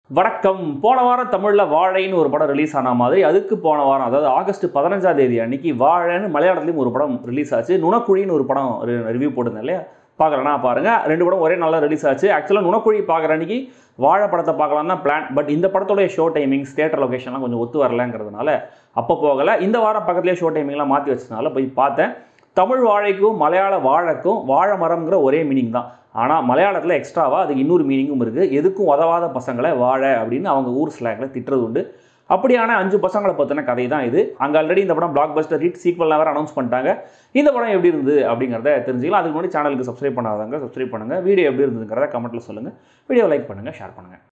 வணக்கம். போன வாரம் தமிழ்ல வாழைன்னு ஒரு படம் ரிலீஸ் ஆன மாதிரி அதுக்கு போன வாரம் அதாவது ஆகஸ்ட் 15ஆம் தேதி அன்னைக்கு வாழைன்னு மலையாளத்துலயும் ஒரு படம் ரிலீஸ் ஆச்சு. நுணக்குழின்னு ஒரு படம் ரிவ்யூ போட்டுருந்தேன் இல்லையா, பார்க்கலன்னா பாருங்க. ரெண்டு படம் ஒரே நாளில் ரிலீஸ் ஆச்சு. ஆக்சுவலாக நுணக்குழி பார்க்குற அன்னைக்கு வாழை படத்தை பார்க்கலாம் தான் பிளான். பட் இந்த படத்தோடைய ஷோ டைமிங்ஸ் தியேட்டர் லொகேஷன்லாம் கொஞ்சம் ஒத்து வரலங்கிறதுனால அப்போ போகலை. இந்த வாரம் பக்கத்துலேயே ஷோ டைமிங்லாம் மாற்றி வச்சதுனால போய் பார்த்தேன். தமிழ் வாழைக்கும் மலையாள வாழைக்கும் வாழை மரம்ங்கிற ஒரே மீனிங் தான். ஆனால் மலையாளத்தில் எக்ஸ்ட்ராவாக அதுக்கு இன்னொரு மீனிங்கும் இருக்குது. எதுக்கும் உதவாத பசங்களை வாழை அப்படின்னு அவங்க ஊர் ஸ்லாங்கில் திட்டுறது உண்டு. அப்படியான 5 பசங்களை பற்றின கதை தான் இது. அங்கே ஆல்ரெடி இந்த படம் பிளாக் பஸ்டர் ஹிட் சீக்வல்லாம் வேறு அனௌன்ஸ் பண்ணிட்டாங்க. இந்த படம் எப்படி இருந்தது அப்படிங்கிறத தெரிஞ்சுக்கலாம். அதுக்கு முன்னாடி சேனலுக்கு சப்ஸ்கிரைப் பண்ணாதவங்க சப்ஸ்கிரைப் பண்ணுங்கள். வீடியோ எப்படி இருந்ததுங்கிறத கமெண்ட்டில் சொல்லுங்கள். வீடியோ லைக் பண்ணுங்கள், ஷேர் பண்ணுங்கள்.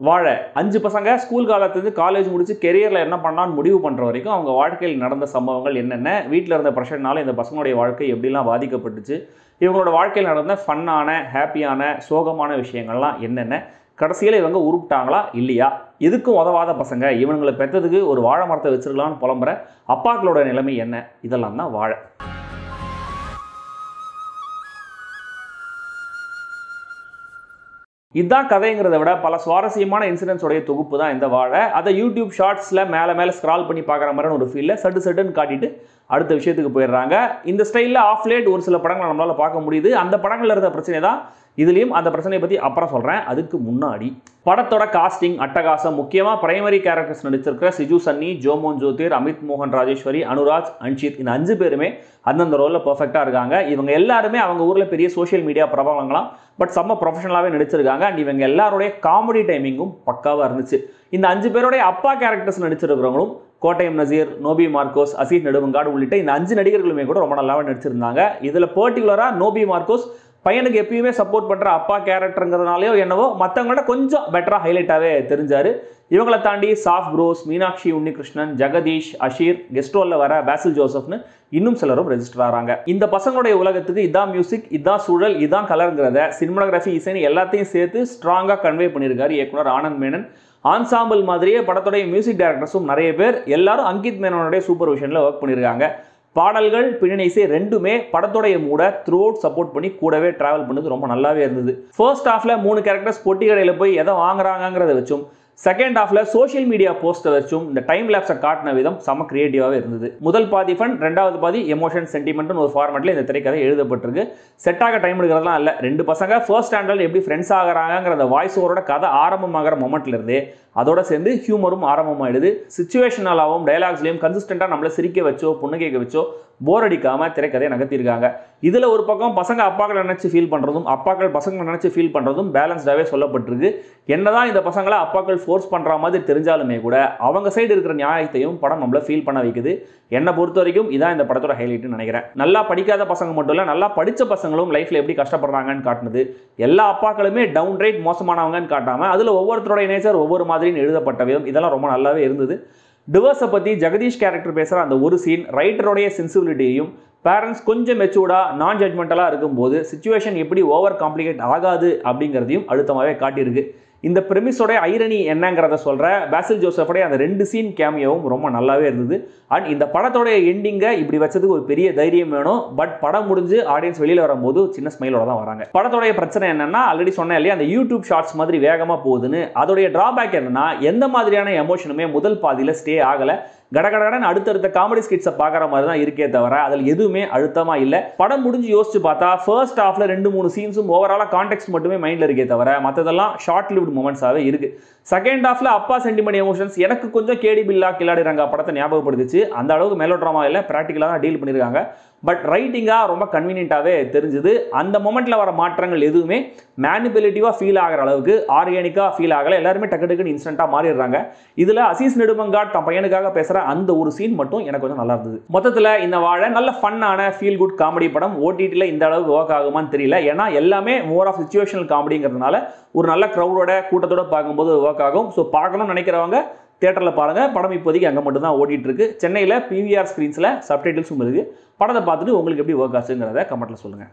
வாழை 5 பசங்க ஸ்கூல் காலத்துலேருந்து காலேஜ் முடிச்சு கெரியரில் என்ன பண்ணலான்னு முடிவு பண்ணுற வரைக்கும் அவங்க வாழ்க்கையில் நடந்த சம்பவங்கள் என்னென்ன, வீட்டில் இருந்த ப்ரெஷர்னால இந்த பசங்களுடைய வாழ்க்கை எப்படிலாம் பாதிக்கப்பட்டுச்சு, இவங்களோட வாழ்க்கையில் நடந்த ஃபன்னான ஹாப்பியான சோகமான விஷயங்கள்லாம் என்னென்ன, கடைசியில் இவங்க உருப்பிட்டாங்களா இல்லையா, எதுக்கும் உதவாத பசங்க இவங்களை பெற்றதுக்கு ஒரு வாழை மரத்தை வச்சிருக்கலாம்னு புலம்புற அப்பாக்களோட நிலைமை என்ன, இதெல்லாம் தான் வாழை. இதுதான் கதைங்கிறத விட பல சுவாரஸ்யமான இன்சிடென்ட்ஸோடைய தொகுப்பு தான் இந்த வாழை. அதை யூடியூப் ஷார்ட்ஸில் மேலே ஸ்க்ரால் பண்ணி பார்க்குற மாதிரியான ஒரு ஃபீலில் சட்டுன்னு காட்டிட்டு அடுத்த விஷயத்துக்கு போயிடுறாங்க. இந்த ஸ்டைலில் ஆஃப் லேட் ஒரு சில படங்களை நம்மளால் பார்க்க முடியுது. அந்த படங்களில் இருந்த பிரச்சனை தான் இதுலேயும். அந்த பிரச்சனையை பற்றி அப்புறம் சொல்கிறேன். அதுக்கு முன்னாடி படத்தோட காஸ்டிங் அட்டகாசம். முக்கியமாக பிரைமரி கேரக்டர்ஸ் நடிச்சிருக்கிற சிஜு சன்னி, ஜோமோன் ஜோதிர், அமித் மோகன் ராஜேஸ்வரி, அனுராஜ், அன்ஷித், இந்த 5 பேருமே அந்தந்த ரோலில் பர்ஃபெக்டாக இருக்காங்க. இவங்க எல்லாருமே அவங்க ஊரில் பெரிய சோஷியல் மீடியா பிரபலங்களாம். பட் செம்ம ப்ரொஃபஷனலாகவே நடிச்சிருக்காங்க. அண்ட் இவங்க எல்லாருடைய காமெடி டைமிங்கும் பக்காவாக இருந்துச்சு. இந்த 5 பேருடைய அப்பா கேரக்டர்ஸ் நடிச்சிருக்கிறவங்களும் கோட்டயம் நசீர், நோபி மார்க்கோஸ், அசீத் நெடுவங்காடு உள்ளிட்ட இந்த 5 நடிகர்களுமே கூட ரொம்ப நல்லாவே நடிச்சிருந்தாங்க. இதில் பர்டிகுலராக நோபி மார்க்கோஸ் பையனுக்கு எப்பயுமே சப்போர்ட் பண்ணுற அப்பா கேரக்டருங்கிறதுனாலையோ என்னவோ மற்றவங்களோட கொஞ்சம் பெட்டராக ஹைலைட்டாகவே தெரிஞ்சார். இவங்களை தாண்டி சாஃப் ப்ரோஸ், மீனாட்சி உன்னிகிருஷ்ணன், ஜெகதீஷ், அஷீர், கெஸ்ட் ரோலில் வர பாசில் ஜோசப்னு இன்னும் சிலரும் ரெஜிஸ்டர் ஆகிறாங்க. இந்த பசங்களுடைய உலகத்துக்கு இதான் மியூசிக், இதான் சூழல், இதான் கலருங்கிறத சினிமாகிராஃபி, இசைன்னு எல்லாத்தையும் சேர்த்து ஸ்ட்ராங்காக கன்வே பண்ணியிருக்காரு இயக்குனர் ஆனந்த் மேனன். ஆன்சாம்பிள் மாதிரியே படத்துடைய மியூசிக் டைரக்டர்ஸும் நிறைய பேர் எல்லாரும் அங்கித் மேனனுடைய சூப்பர்விஷனில் ஒர்க் பண்ணியிருக்காங்க. பாடல்கள், பின்னணி இசை ரெண்டுமே படத்தோடைய மூட த்ரூ அவுட் சப்போர்ட் பண்ணி கூடவே டிராவல் பண்ணது ரொம்ப நல்லாவே இருந்தது. ஃபர்ஸ்ட் ஹாஃப்ல 3 கேரக்டர்ஸ் பொட்டி கடையில் போய் எதை வாங்குறாங்கிறத வச்சும், செகண்ட் ஹாஃப்ல சோஷியல் மீடியா போஸ்ட்டை வச்சும் இந்த டைம் லேப்ஸை காட்டின விதம் செம கிரியேட்டிவாகவே இருந்தது. முதல் பாதி ஃபன், ரெண்டாவது பாதி எமோஷன் சென்டிமெண்ட்னு ஒரு ஃபார்மேட்டில் இந்த திரைக்கதை எழுதப்பட்டிருக்கு. செட்டாக டைம் எடுக்கிறதுலாம் இல்லை. 2 பசங்க ஃபர்ஸ்ட் ஸ்டாண்டர்ட் எப்படி ஃப்ரெண்ட்ஸ் ஆகிறாங்கிற அந்த வாய்ஸ் ஓவரோட கதை ஆரம்பமாகிற மொமெண்ட்ல இருந்தே அதோட சேர்ந்து ஹியூமரும் ஆரம்பமாயிடுது. சிச்சுவேஷனலாகவும் டைலாக்ஸ்லையும் கன்சிஸ்டண்டாக நம்மளை சிரிக்க வச்சோ புன்னகைக்க வச்சோ போர் அடிக்காம திரைக்கதையை நகர்த்திருக்காங்க. இதில் ஒரு பக்கம் பசங்க அப்பாக்களை நினைச்சு ஃபீல் பண்ணுறதும் அப்பாக்கள் பசங்களை நினைச்சு ஃபீல் பண்ணுறதும் பேலன்ஸ்டாகவே சொல்லப்பட்டிருக்கு. என்னதான் இந்த பசங்களை அப்பாக்கள் ஃபோர்ஸ் பண்ணுற மாதிரி தெரிஞ்சாலுமே கூட அவங்க சைடு இருக்கிற நியாயத்தையும் படம் நம்மளை ஃபீல் பண்ண வைக்குது. என்னை பொறுத்த வரைக்கும் இதான் இந்த படத்தோட ஹைலைட்னு நினைக்கிறேன். நல்லா படிக்காத பசங்க மட்டும் இல்லை, நல்லா படித்த பசங்களும் லைஃப்பில் எப்படி கஷ்டப்படுறாங்கன்னு காட்டுனது. எல்லா அப்பாக்களுமே டவுன் ரைட் மோசமானவங்கன்னு காட்டாமல் அதில் ஒவ்வொருத்தருடைய நேச்சர் ஒவ்வொரு மாதிரின்னு எழுதப்பட்ட விதம் இதெல்லாம் ரொம்ப நல்லாவே இருந்தது. டிவோர்ஸை பற்றி ஜெகதீஷ் கேரக்டர் பேசுகிற அந்த ஒரு சீன் ரைட்டருடைய சென்சிபிலிட்டியையும், பேரண்ட்ஸ் கொஞ்சம் மெச்சூர்டாக நான் ஜட்மெண்டலாக இருக்கும்போது சிச்சுவேஷன் எப்படி ஓவர் காம்ப்ளிகேட் ஆகாது அப்படிங்கிறதையும் அழுத்தமாகவே காட்டியிருக்கு. இந்த பிரெமிஸோட ஐரணி என்னங்கிறத சொல்கிற பாசில் ஜோசஃபோடைய அந்த 2 சீன் கேமியோவும் ரொம்ப நல்லாவே இருந்தது. அண்ட் இந்த படத்தோடைய எண்டிங்கை இப்படி வச்சதுக்கு ஒரு பெரிய தைரியம் வேணும். பட் படம் முடிஞ்சு ஆடியன்ஸ் வெளியில் வரும்போது சின்ன ஸ்மைலோட தான் வராங்க. படத்தோடைய பிரச்சனை என்னன்னா, ஆல்ரெடி சொன்னேன் இல்லையா, அந்த யூடியூப் ஷார்ட்ஸ் மாதிரி வேகமாக போகுதுன்னு. அதோடைய டிராபேக் என்னன்னா, எந்த மாதிரியான எமோஷனுமே முதல் பாதியில் ஸ்டே ஆகலை. கடகடன்னு அடுத்தடுத்த காமெடி ஸ்கிட்ஸை பார்க்குற மாதிரி தான் இருக்கே தவிர அதில் எதுவுமே அழுத்தமாக இல்லை. படம் முடிஞ்சு யோசிச்சு பார்த்தா ஃபர்ஸ்ட் ஹாஃப்ல 2-3 சீன்ஸும் ஓவராலாக கான்டெக்ட் மட்டுமே மைண்டில் இருக்கே தவிர மற்றதெல்லாம் ஷார்ட் லிவ்டு மூமெண்ட்ஸாகவே இருக்கு. செகண்ட் ஹாஃப்ல அப்பா சென்டிமெண்ட் எமோஷன்ஸ் எனக்கு கொஞ்சம் கேடி பில்லா கில்லாடிறாங்க படத்தை ஞாபகப்படுத்துச்சு. அந்த அளவுக்கு மெலோ ட்ராமா இல்லை, ப்ராக்டிக்கலாக தான் டீல் பண்ணியிருக்காங்க. பட் ரைட்டிங்காக ரொம்ப கன்வீனியன்ட்டாகவே தெரிஞ்சுது. அந்த மொமெண்ட்டில் வர மாற்றங்கள் எதுவுமே மேனிபுலேட்டிவாக ஃபீல் ஆகிற அளவுக்கு ஆர்கானிக்காக ஃபீல் ஆகலை. எல்லாருமே டக்குன்னு இன்ஸ்டண்ட்டாக மாறிடுறாங்க. இதில் அசீஸ் நெடுமங்காட் தன் பையனுக்காக பேசுகிற அந்த ஒரு சீன் மட்டும் எனக்கு கொஞ்சம் நல்லா இருந்தது. மொத்தத்தில் இந்த வாழை நல்ல ஃபன்னான ஃபீல் குட் காமெடி படம். ஓடிடியில் இந்த அளவுக்கு ஒர்க் ஆகுமான்னு தெரியல. ஏன்னா எல்லாமே மோர் ஆஃப் சிச்சுவேஷனல் காமெடிங்கிறதுனால ஒரு நல்ல க்ரௌடோட கூட்டத்தோட பார்க்கும்போது ஒர்க் ஆகும். ஸோ பார்க்கணும்னு நினைக்கிறவங்க தியேட்டரில் பாருங்கள். படம் இப்போதைக்கு அங்கே மட்டும் தான் ஓடிட்டு இருக்கு. சென்னையில் PVR ஸ்க்ரீன்ஸில் சப்டைட்டில்ஸும் இருக்குது. படத்தை பார்த்துட்டு உங்களுக்கு எப்படி ஒர்க் ஆச்சுங்கிறத கமெண்ட்டில் சொல்லுங்கள்.